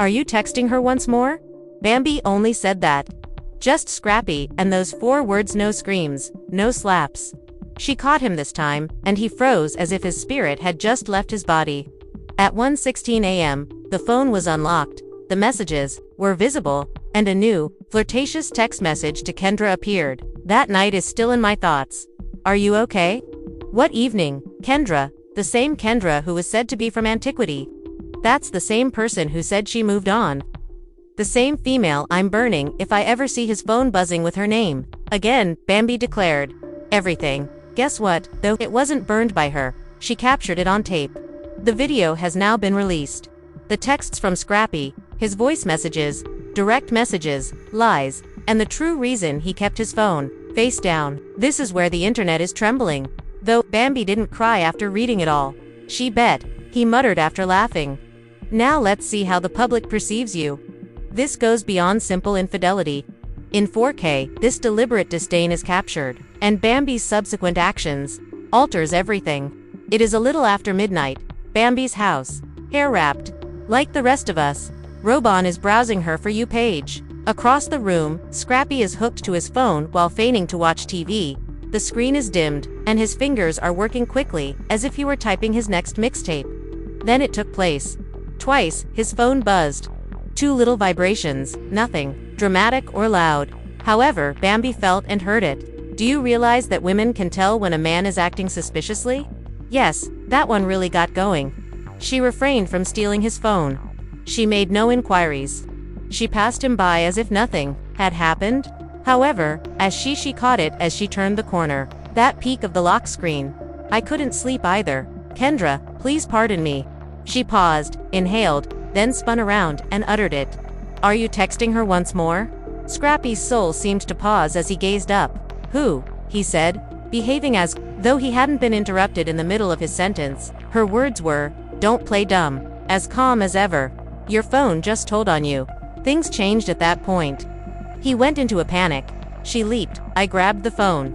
Are you texting her once more? Bambi only said that. Just Scrappy, and those 4 words, no screams, no slaps. She caught him this time, and he froze as if his spirit had just left his body. At 1:16 a.m., the phone was unlocked, the messages were visible, and a new, flirtatious text message to Kendra appeared. That night is still in my thoughts. Are you okay? What evening, Kendra, the same Kendra who was said to be from antiquity. That's the same person who said she moved on. The same female I'm burning if I ever see his phone buzzing with her name. Again, Bambi declared. Everything. Guess what, though it wasn't burned by her, she captured it on tape. The video has now been released. The texts from Scrappy, his voice messages, direct messages, lies, and the true reason he kept his phone face down. This is where the internet is trembling. Though Bambi didn't cry after reading it all. She bet, he muttered after laughing. Now let's see how the public perceives you. This goes beyond simple infidelity. In 4K, this deliberate disdain is captured, and Bambi's subsequent actions alters everything. It is a little after midnight. Bambi's house, hair wrapped. Like the rest of us, Robon is browsing her For You page. Across the room, Scrappy is hooked to his phone while feigning to watch TV. The screen is dimmed, and his fingers are working quickly, as if he were typing his next mixtape. Then it took place. Twice, his phone buzzed. 2 little vibrations, nothing dramatic or loud. However, Bambi felt and heard it. Do you realize that women can tell when a man is acting suspiciously? Yes, that one really got going. She refrained from stealing his phone. She made no inquiries. She passed him by as if nothing had happened. However, as she caught it as she turned the corner. That peak of the lock screen. I couldn't sleep either. Kendra, please pardon me. She paused, inhaled, then spun around and uttered it. Are you texting her once more? Scrappy's soul seemed to pause as he gazed up. Who? He said, behaving as though he hadn't been interrupted in the middle of his sentence. Her words were, don't play dumb. As calm as ever. Your phone just told on you. Things changed at that point. He went into a panic. She leaped. I grabbed the phone.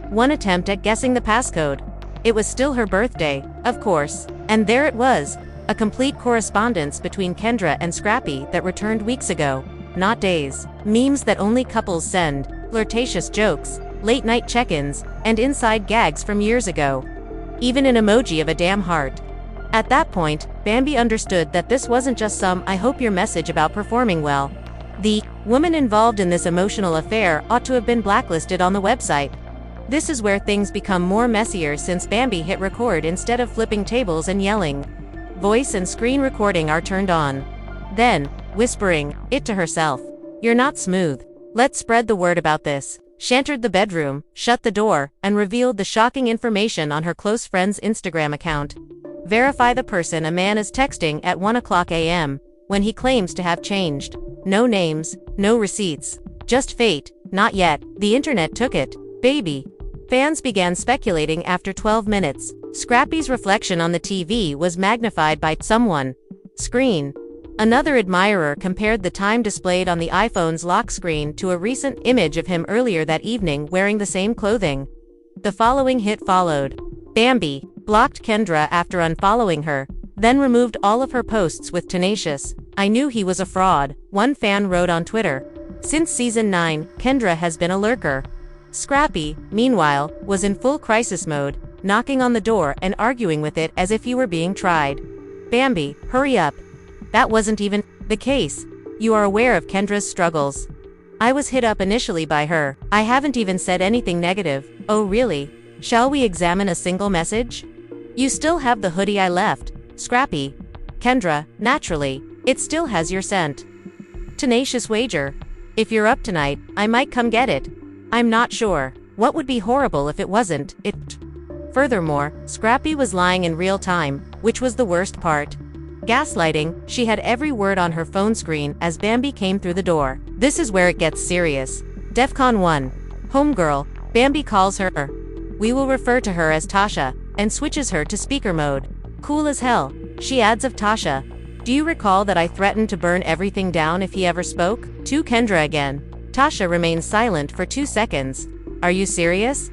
One attempt at guessing the passcode. It was still her birthday, of course. And there it was. A complete correspondence between Kendra and Scrappy that returned weeks ago, not days. Memes that only couples send, flirtatious jokes, late-night check-ins, and inside gags from years ago. Even an emoji of a damn heart. At that point, Bambi understood that this wasn't just some I hope your message about performing well. The woman involved in this emotional affair ought to have been blacklisted on the website. This is where things become more messier since Bambi hit record instead of flipping tables and yelling. Voice and screen recording are turned on. Then, whispering it to herself. You're not smooth. Let's spread the word about this. She entered the bedroom, shut the door, and revealed the shocking information on her close friend's Instagram account. Verify the person a man is texting at 1:00 a.m. when he claims to have changed. No names, no receipts. Just fate. Not yet. The internet took it. Baby. Fans began speculating after 12 minutes. Scrappy's reflection on the TV was magnified by someone. Screen. Another admirer compared the time displayed on the iPhone's lock screen to a recent image of him earlier that evening wearing the same clothing. The following hit followed. Bambi blocked Kendra after unfollowing her, then removed all of her posts with tenacious. I knew he was a fraud, one fan wrote on Twitter. Since season 9, Kendra has been a lurker. Scrappy, meanwhile, was in full crisis mode, knocking on the door and arguing with it as if he were being tried. Bambi, hurry up. That wasn't even the case. You are aware of Kendra's struggles. I was hit up initially by her. I haven't even said anything negative. Oh really? Shall we examine a single message? You still have the hoodie I left. Scrappy. Kendra, naturally, it still has your scent. Tenacious wager. If you're up tonight, I might come get it. I'm not sure. What would be horrible if it wasn't it? Furthermore, Scrappy was lying in real time, which was the worst part. Gaslighting, she had every word on her phone screen as Bambi came through the door. This is where it gets serious. DEFCON 1. Homegirl, Bambi calls her. We will refer to her as Tasha, and switches her to speaker mode. Cool as hell. She adds of Tasha. Do you recall that I threatened to burn everything down if he ever spoke? To Kendra again. Tasha remains silent for 2 seconds. Are you serious?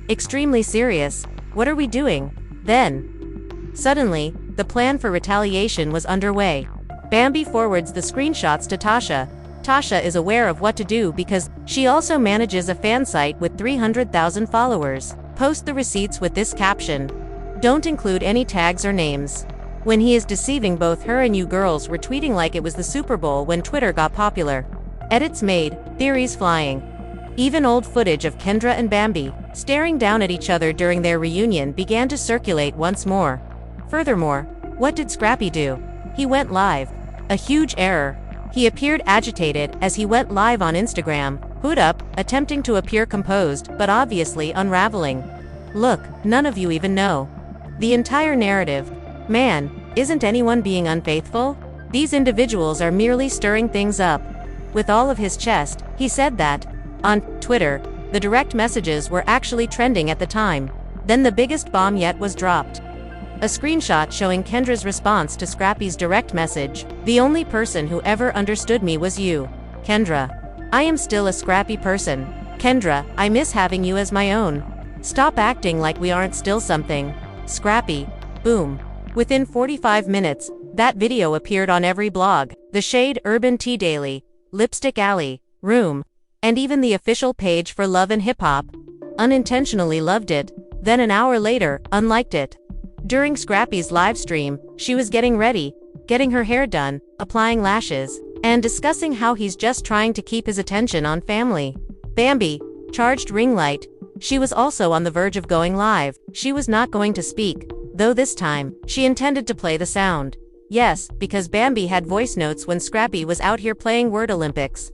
Extremely serious. What are we doing? Then. Suddenly, the plan for retaliation was underway. Bambi forwards the screenshots to Tasha. Tasha is aware of what to do because she also manages a fan site with 300,000 followers. Post the receipts with this caption. Don't include any tags or names. When he is deceiving both her and you girls were tweeting like it was the Super Bowl when Twitter got popular. Edits made, theories flying. Even old footage of Kendra and Bambi staring down at each other during their reunion began to circulate once more. Furthermore, what did Scrappy do? He went live. A huge error. He appeared agitated as he went live on Instagram, hood up, attempting to appear composed, but obviously unraveling. Look, none of you even know the entire narrative. Man, isn't anyone being unfaithful? These individuals are merely stirring things up. With all of his chest, he said that. On Twitter, the direct messages were actually trending at the time. Then the biggest bomb yet was dropped. A screenshot showing Kendra's response to Scrappy's direct message. The only person who ever understood me was you, Kendra. I am still a Scrappy person. Kendra, I miss having you as my own. Stop acting like we aren't still something. Scrappy. Boom. Within 45 minutes, that video appeared on every blog, The Shade, Urban Tea Daily, Lipstick Alley, Room, and even the official page for Love and Hip Hop. Unintentionally loved it, then an hour later, unliked it. During Scrappy's live stream, she was getting ready, getting her hair done, applying lashes, and discussing how he's just trying to keep his attention on family. Bambi, charged ring light. She was also on the verge of going live. She was not going to speak, though this time, she intended to play the sound. Yes, because Bambi had voice notes when Scrappy was out here playing Word Olympics.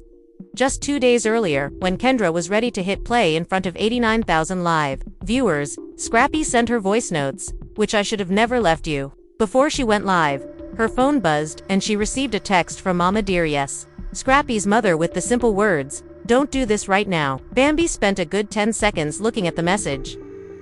Just 2 days earlier, when Kendra was ready to hit play in front of 89,000 live viewers, Scrappy sent her voice notes, which I should have never left you. Before she went live, her phone buzzed and she received a text from Mama Dear Yes, Scrappy's mother, with the simple words, "Don't do this right now." Bambi spent a good 10 seconds looking at the message.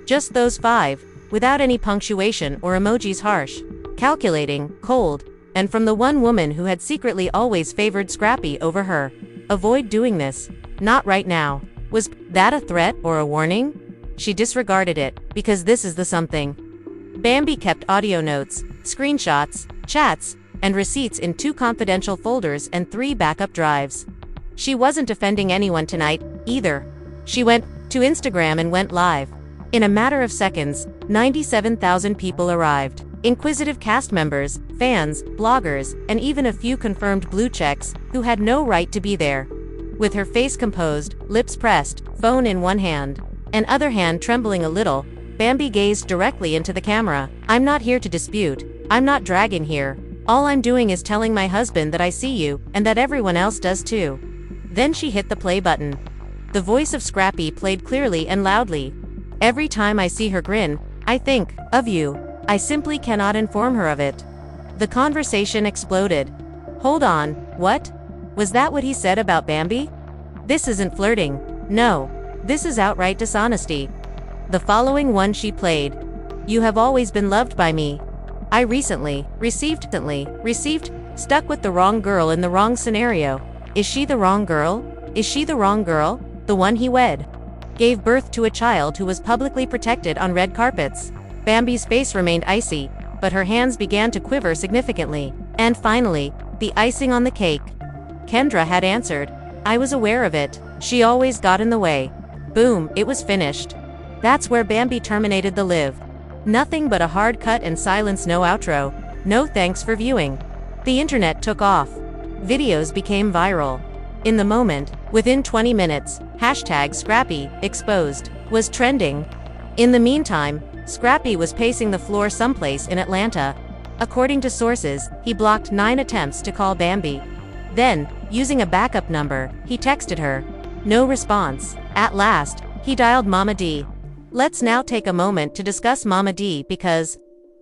Just those 5, without any punctuation or emojis, harsh, calculating, cold, and from the one woman who had secretly always favored Scrappy over her. Avoid doing this. Not right now. Was that a threat or a warning? She disregarded it, because this is the something. Bambi kept audio notes, screenshots, chats, and receipts in 2 confidential folders and 3 backup drives. She wasn't offending anyone tonight, either. She went to Instagram and went live. In a matter of seconds, 97,000 people arrived. Inquisitive cast members, fans, bloggers, and even a few confirmed blue checks, who had no right to be there. With her face composed, lips pressed, phone in one hand, and other hand trembling a little, Bambi gazed directly into the camera. I'm not here to dispute. I'm not dragging here. All I'm doing is telling my husband that I see you, and that everyone else does too. Then she hit the play button. The voice of Scrappy played clearly and loudly. Every time I see her grin, I think of you. I simply cannot inform her of it. The conversation exploded. Hold on, what? Was that what he said about Bambi? This isn't flirting. No. This is outright dishonesty. The following one she played. You have always been loved by me. I recently received, stuck with the wrong girl in the wrong scenario. Is she the wrong girl? Is she the wrong girl? The one he wed. Gave birth to a child who was publicly protected on red carpets. Bambi's face remained icy, but her hands began to quiver significantly. And finally, the icing on the cake. Kendra had answered. I was aware of it. She always got in the way. Boom, it was finished. That's where Bambi terminated the live. Nothing but a hard cut and silence, no outro. No thanks for viewing. The internet took off. Videos became viral. In the moment, within 20 minutes, #Scrappy exposed was trending. In the meantime, Scrappy was pacing the floor someplace in Atlanta. According to sources, he blocked 9 attempts to call Bambi. Then, using a backup number, he texted her. No response. At last, he dialed Mama D. Let's now take a moment to discuss Mama D because,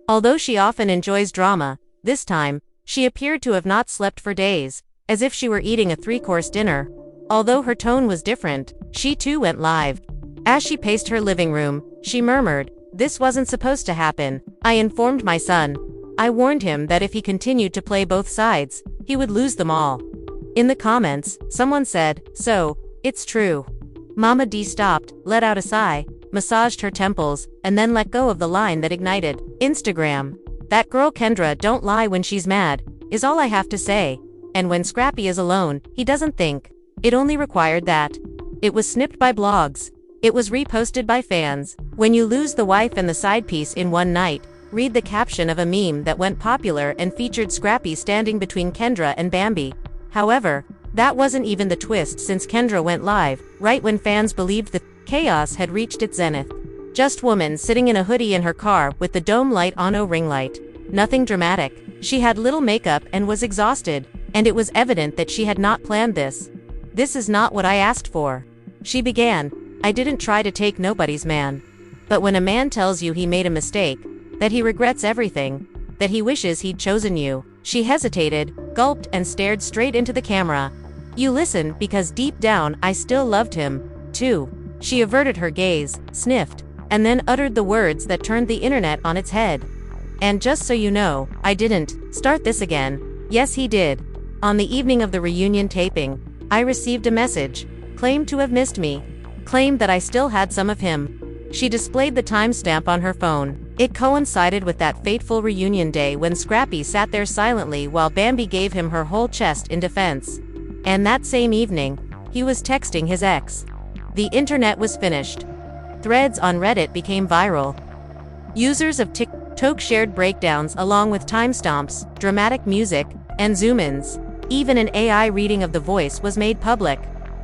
although she often enjoys drama, this time, she appeared to have not slept for days, as if she were eating a 3-course dinner. Although her tone was different, she too went live. As she paced her living room, she murmured, this wasn't supposed to happen. I informed my son. I warned him that if he continued to play both sides, he would lose them all. In the comments, someone said, so, it's true. Mama D stopped, let out a sigh, massaged her temples, and then let go of the line that ignited. Instagram. That girl Kendra don't lie when she's mad. is all I have to say. And when Scrappy is alone, he doesn't think. It only required that. It was snipped by blogs. It was reposted by fans. When you lose the wife and the side piece in one night, read the caption of a meme that went popular and featured Scrappy standing between Kendra and Bambi. However, that wasn't even the twist, since Kendra went live, right when fans believed the chaos had reached its zenith. Just woman sitting in a hoodie in her car with the dome light on a ring light. Nothing dramatic. She had little makeup and was exhausted, and it was evident that she had not planned this. "This is not what I asked for," she began. "I didn't try to take nobody's man. But when a man tells you he made a mistake, that he regrets everything, that he wishes he'd chosen you," she hesitated, gulped, and stared straight into the camera. "You listen, because deep down I still loved him, too." She averted her gaze, sniffed, and then uttered the words that turned the internet on its head. "And just so you know, I didn't start this again." Yes, he did. On the evening of the reunion taping, I received a message, claimed to have missed me, claimed that I still had some of him. She displayed the timestamp on her phone. It coincided with that fateful reunion day when Scrappy sat there silently while Bambi gave him her whole chest in defense. And that same evening, he was texting his ex. The internet was finished. Threads on Reddit became viral. Users of TikTok shared breakdowns along with timestamps, dramatic music, and zoom-ins. Even an AI reading of the voice was made public.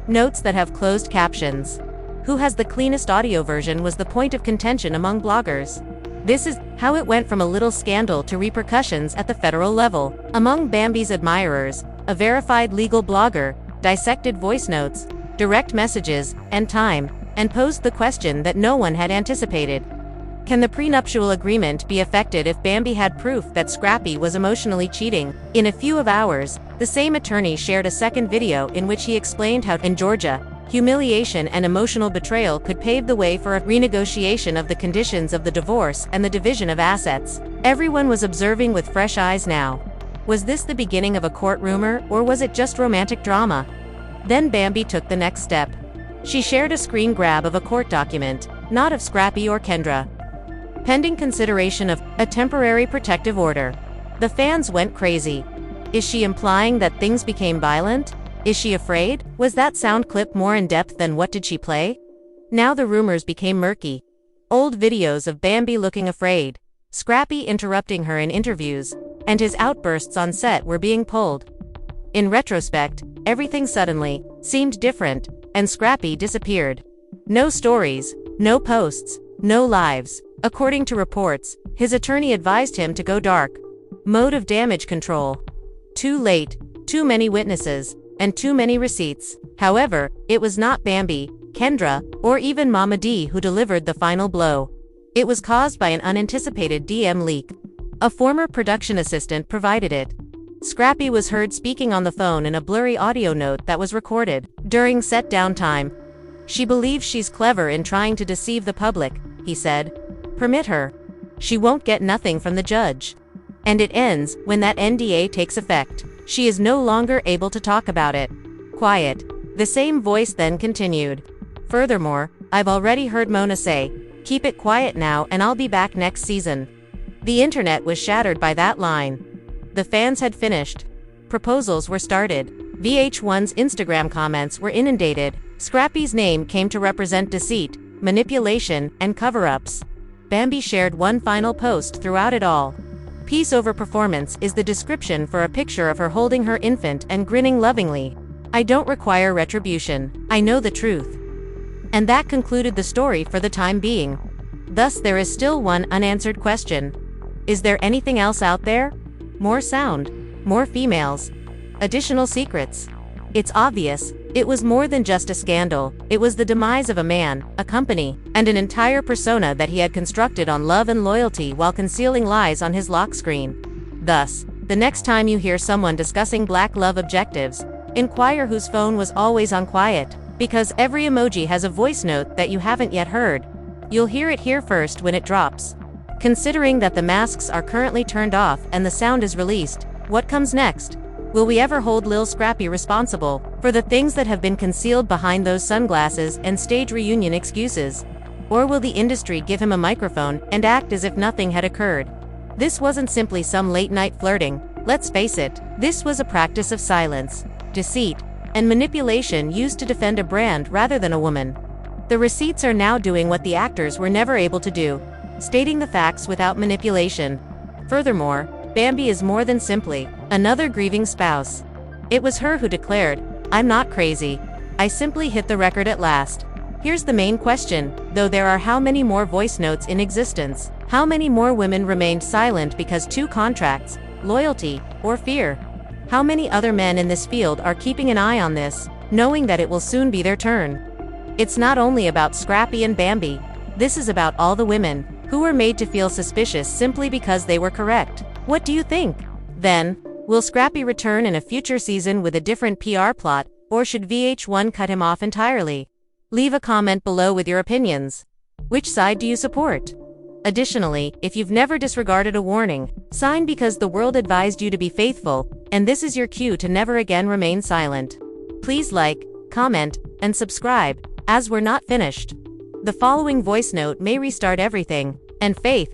Notes that have closed captions. Who has the cleanest audio version was the point of contention among bloggers. This is how it went from a little scandal to repercussions at the federal level. Among Bambi's admirers, a verified legal blogger dissected voice notes, direct messages, and time, and posed the question that no one had anticipated. Can the prenuptial agreement be affected if Bambi had proof that Scrappy was emotionally cheating? In a few hours, the same attorney shared a second video in which he explained how, in Georgia, humiliation and emotional betrayal could pave the way for a renegotiation of the conditions of the divorce and the division of assets. Everyone was observing with fresh eyes now. Was this the beginning of a court rumor, or was it just romantic drama? Then Bambi took the next step. She shared a screen grab of a court document, not of Scrappy or Kendra. Pending consideration of a temporary protective order. The fans went crazy. Is she implying that things became violent? Is she afraid? Was that sound clip more in depth than what did she play? Now the rumors became murky. Old videos of Bambi looking afraid, Scrappy interrupting her in interviews, and his outbursts on set were being pulled. In retrospect, everything suddenly seemed different, and Scrappy disappeared. No stories, no posts, no lives. According to reports, his attorney advised him to go dark mode of damage control. Too late, too many witnesses, and too many receipts. However, it was not Bambi, Kendra, or even Mama D who delivered the final blow. It was caused by an unanticipated DM leak. A former production assistant provided it. Scrappy was heard speaking on the phone in a blurry audio note that was recorded during set downtime. "She believes she's clever in trying to deceive the public," he said. "Permit her. She won't get nothing from the judge." And it ends when that NDA takes effect. She is no longer able to talk about it. Quiet. The same voice then continued. "Furthermore, I've already heard Mona say, 'Keep it quiet now and I'll be back next season.'" The internet was shattered by that line. The fans had finished. Proposals were started. VH1's Instagram comments were inundated. Scrappy's name came to represent deceit, manipulation, and cover-ups. Bambi shared one final post throughout it all. "Peace over performance" is the description for a picture of her holding her infant and grinning lovingly. "I don't require retribution. I know the truth." And that concluded the story for the time being. Thus there is still one unanswered question. Is there anything else out there? More sound, more females, additional secrets. It's obvious, it was more than just a scandal. It was the demise of a man, a company, and an entire persona that he had constructed on love and loyalty while concealing lies on his lock screen. Thus, the next time you hear someone discussing black love objectives, inquire whose phone was always on quiet, because every emoji has a voice note that you haven't yet heard. You'll hear it here first when it drops. Considering that the masks are currently turned off and the sound is released, what comes next? Will we ever hold Lil Scrippy responsible for the things that have been concealed behind those sunglasses and stage reunion excuses? Or will the industry give him a microphone and act as if nothing had occurred? This wasn't simply some late-night flirting. Let's face it, this was a practice of silence, deceit, and manipulation used to defend a brand rather than a woman. The receipts are now doing what the actors were never able to do, stating the facts without manipulation. Furthermore, Bambi is more than simply another grieving spouse. It was her who declared, "I'm not crazy. I simply hit the record at last." Here's the main question, though: there are how many more voice notes in existence? How many more women remained silent because two contracts, loyalty, or fear? How many other men in this field are keeping an eye on this, knowing that it will soon be their turn? It's not only about Scrappy and Bambi. This is about all the women who were made to feel suspicious simply because they were correct. What do you think? Then, will Scrappy return in a future season with a different PR plot, or should VH1 cut him off entirely? Leave a comment below with your opinions. Which side do you support? Additionally, if you've never disregarded a warning sign because the world advised you to be faithful, and this is your cue to never again remain silent, please like, comment, and subscribe, as we're not finished. The following voice note may restart everything, and faith,